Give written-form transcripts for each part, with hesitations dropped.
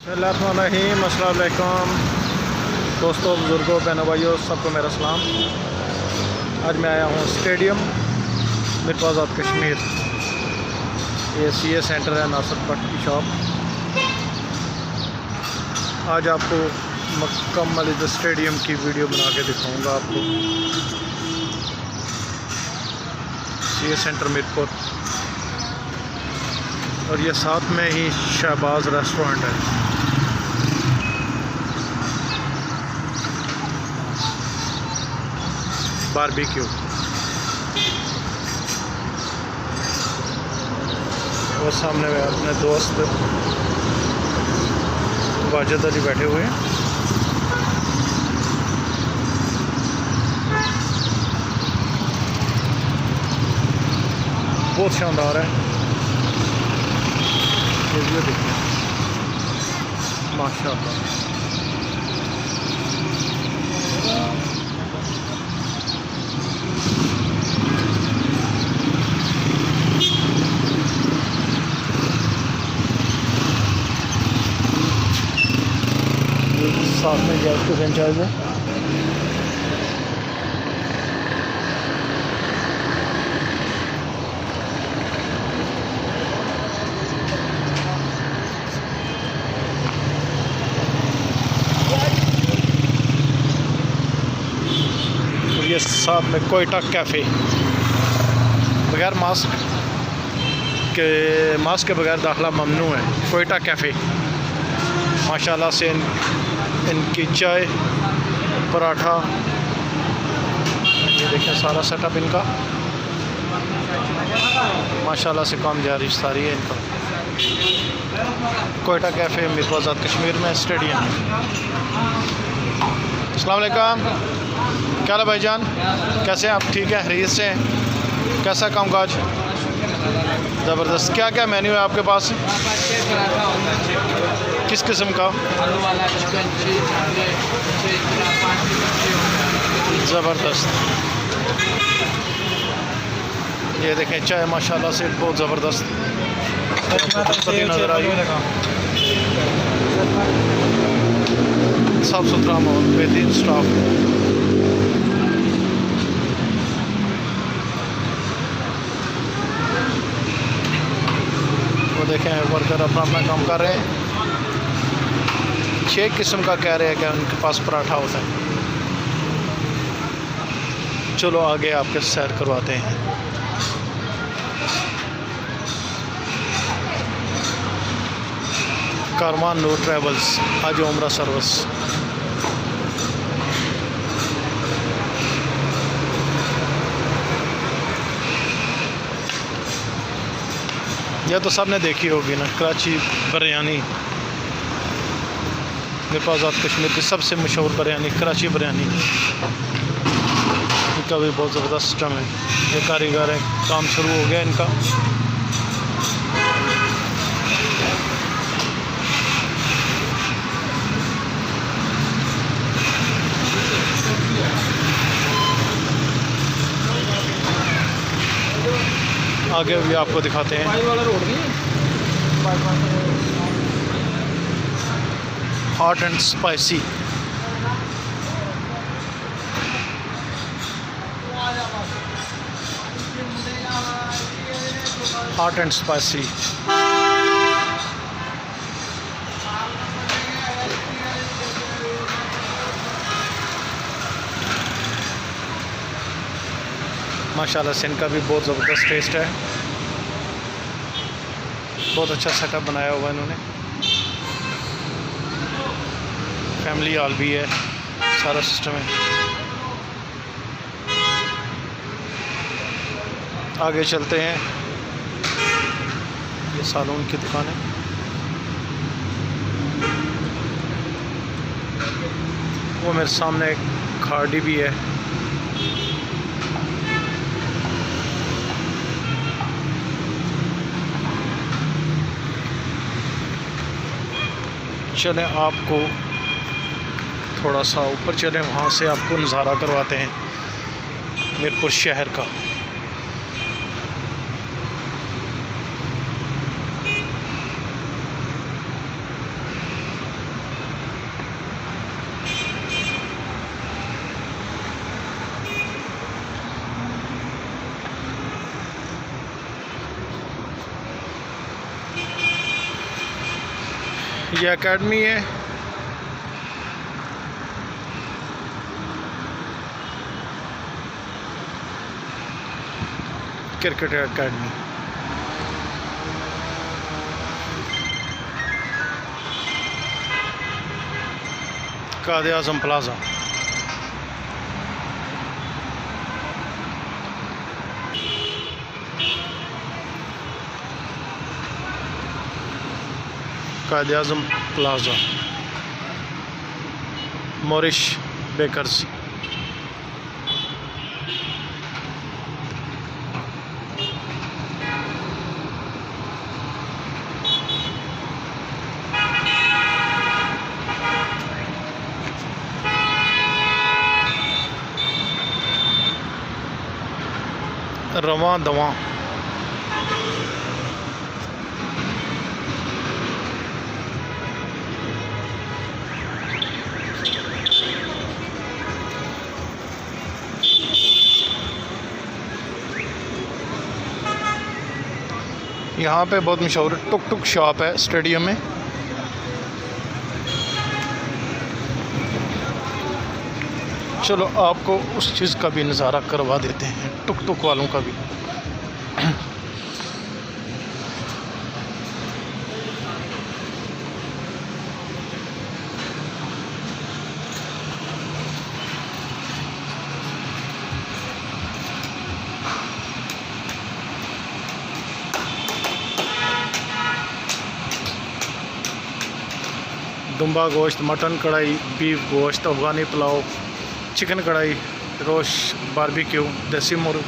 बिस्मिल्लाहिर्रहमानिर्रहीम। अस्सलाम वालेकुम दोस्तों, बुज़ुर्गों, बहनों, भाइयों, सबको मेरा सलाम। आज मैं आया हूँ स्टेडियम मिरपुर आज़ाद कश्मीर। ये सीए सेंटर है, नासिर भट्ट की शॉप। आज आपको मुकम्मल इस स्टेडियम की वीडियो बना के दिखाऊंगा आपको। सीए सेंटर मिरपुर, और ये साथ में ही शहबाज रेस्टोरेंट है। बारबेक्यू। और सामने में अपने दोस्त वाजिद अली बैठे हुए हैं। बहुत शानदार है ये वीडियो, देखिए माशाल्लाह। साथ में गैस के फ्रेंचाइज है। और ये साथ में कोयटा कैफ़े, बगैर मास्क के बगैर दाखिला ममनू है। कोयटा कैफ़े माशाल्लाह से इनकी चाय, पराठा, ये देखें सारा सेटअप इनका माशाल्लाह से काम जारी सारी है इनका। कोयटा कैफ़े मिरपुर आज़ाद कश्मीर में, स्टेडियम में। अस्सलाम वालेकुम, क्या हाल है भाईजान, कैसे हैं आप? ठीक है, खैरियत से हैं? कैसा कामकाज? ज़बरदस्त। क्या क्या मेन्यू है आपके पास? किस किस्म का? ज़बरदस्त। ये देखें चाय माशाल्लाह से बहुत ज़बरदस्त नज़र आई। साफ़ सुथरा माहौल, बेहतरीन स्टाफ। वो देखें वर्कर अपना अपना काम कर रहे हैं। 6 किस्म का कह रहे हैं कि उनके पास पराठा होता है। चलो आगे आपके सैर करवाते हैं। कारवान नूर ट्रैवल्स, आज उम्रा सर्विस। यह तो सबने देखी होगी ना, कराची बिरयानी। मिरपुर आज़ाद कश्मीर की सबसे मशहूर बिरयानी कराची बिरयानी। इनका भी बहुत ज़बरदस्त सिस्टम है। ये कारीगर है, काम शुरू हो गया इनका। आगे भी आपको दिखाते हैं। Hot and spicy. Hot and spicy. माशाल्लाह से इनका भी बहुत ज़बरदस्त टेस्ट है। बहुत अच्छा सेटअप बनाया हुआ इन्होंने। फैमिली हॉल भी है, सारा सिस्टम है। आगे चलते हैं। ये सालून की दुकान है। वो मेरे सामने एक खाड़ी भी है। चलें आपको थोड़ा सा ऊपर चलें, वहाँ से आपको नज़ारा करवाते हैं मिरपुर शहर का। ये एकेडमी है। Cricket academy. Quaid Azam plaza. Quaid Azam plaza, मोरिश बेकर्स। रवां दवा। यहाँ पे बहुत मशहूर टुक टुक शॉप है स्टेडियम में। चलो आपको उस चीज़ का भी नज़ारा करवा देते हैं, टुक टुक वालों का भी। दुम्बा गोश्त, मटन कढ़ाई, बीफ गोश्त, अफ़गानी पुलाव, चिकन कढ़ाई, रोस्ट, बारबेक्यू, देसी मुर्ग।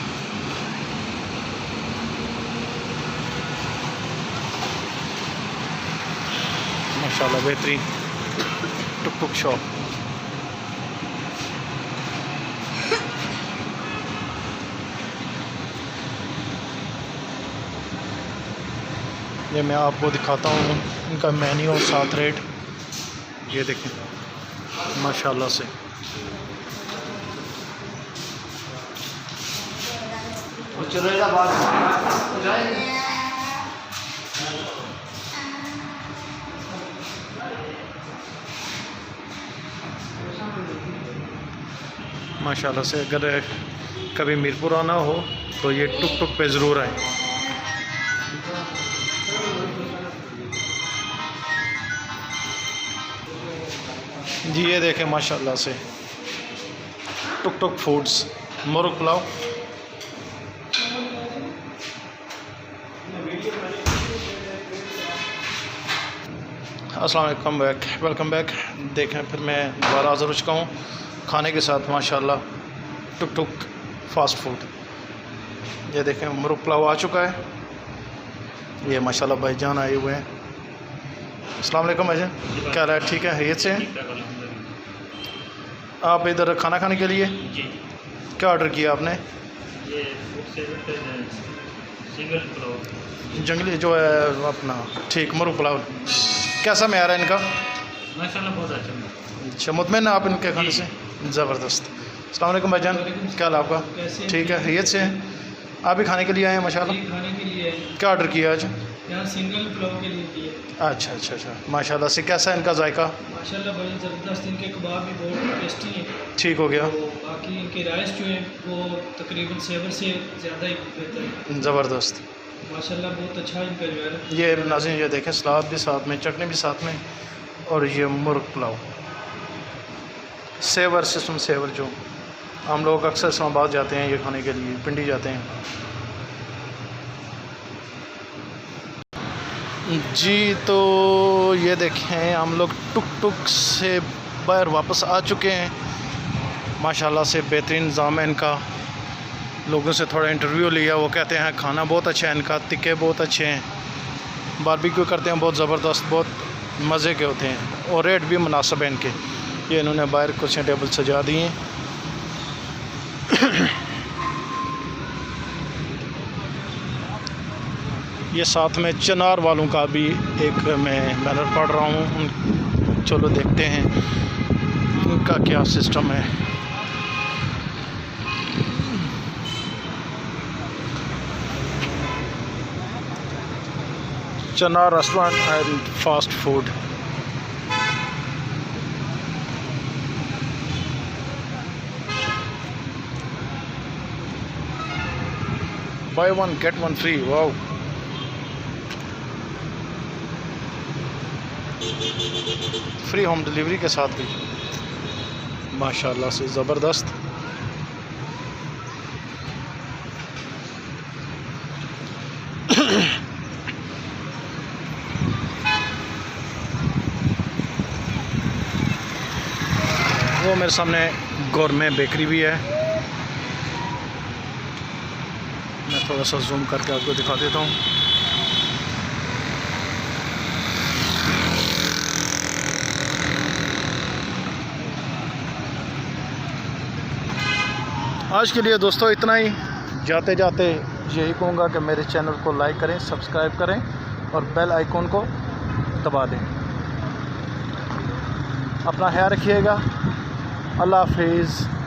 माशाल्लाह बेहतरीन टुक टुक शॉप। ये मैं आपको दिखाता हूँ इनका मेन्यू और साथ रेट। ये देखें माशाल्लाह से। माशाल्लाह से अगर कभी मीरपुर आना हो तो ये टुक टुक पे ज़रूर आए। जी ये देखें माशाल्लाह से टुक टुक फूड्स, मुर्ग पुलाव। अस्सलाम वालेकुम, वेलकम बैक। देखें फिर मैं दोबारा हाज़िर हो चुका हूँ खाने के साथ माशाल्लाह टुक टुक फास्ट फूड। ये देखें मुर्ग पुलाव आ चुका है। ये माशाल्लाह भाईजान आए हुए हैं। अस्सलाम वालेकुम भाईजान, क्या हाल है? ठीक है, हैरियत से हैं? आप इधर खाना खाने के लिए जी। क्या ऑर्डर किया आपने? ये सिंगल पुलाव जंगली जो है अपना, ठीक, मुर्ग पुलाव। कैसा मैयार है इनका? माशाल्लाह बहुत अच्छा। अच्छा, मुतमईन आप इनके खाने से? ज़बरदस्त। अस्सलाम वालेकुम भाईजान, क्या हाल आपका? ठीक है, हैरियत से हैं? आप भी खाने के लिए आए हैं माशाल्लाह? खाने के लिए क्या ऑर्डर किया आज? यहाँ सिंगल पुलाव के लिए दिए। अच्छा अच्छा अच्छा, माशाल्लाह से। कैसा है इनका जायका? माशाल्लाह बड़े ज़बरदस्त। इनके कबाब भी बहुत टेस्टी हैं। ठीक हो गया। तो बाकी इनके राइस जो हैं वो तकरीबन सेवर से ज़्यादा ही बेहतर है। ज़बरदस्त माशाल्लाह बहुत अच्छा इनका जो है। ये नाज़रीन ये देखें, सलाद भी साथ में, चटनी भी साथ में, और ये मुर्ग पुलाव सेवर सिस्टम। सेवर जो हम लोग अक्सर इस्लामाबाद जाते हैं ये खाने के लिए, पिंडी जाते हैं जी। तो ये देखें हम लोग टुक टुक से बाहर वापस आ चुके हैं। माशाल्लाह से बेहतरीन निज़ाम है इनका। लोगों से थोड़ा इंटरव्यू लिया, वो कहते हैं खाना बहुत अच्छा है इनका, तिक्के बहुत अच्छे हैं, बारबेक्यू करते हैं बहुत ज़बरदस्त, बहुत मज़े के होते हैं, और रेट भी मुनासिब है इनके। ये इन्होंने बाहर कुर्सियाँ टेबल सजा दी हैं। ये साथ में चनार वालों का भी एक मैं बैनर पढ़ रहा हूँ। चलो देखते हैं उनका क्या सिस्टम है। चनार restaurant and fast food. By one get one free. Wow, free home delivery के साथ भी माशाल्लाह से ज़बरदस्त। वो मेरे सामने गौरमे बेकरी भी है, मैं थोड़ा सा जूम करके आपको दिखा देता हूँ। आज के लिए दोस्तों इतना ही। जाते जाते यही कहूँगा कि मेरे चैनल को लाइक करें, सब्सक्राइब करें और बेल आइकॉन को दबा दें। अपना ख्याल रखिएगा। अल्लाह हाफिज़।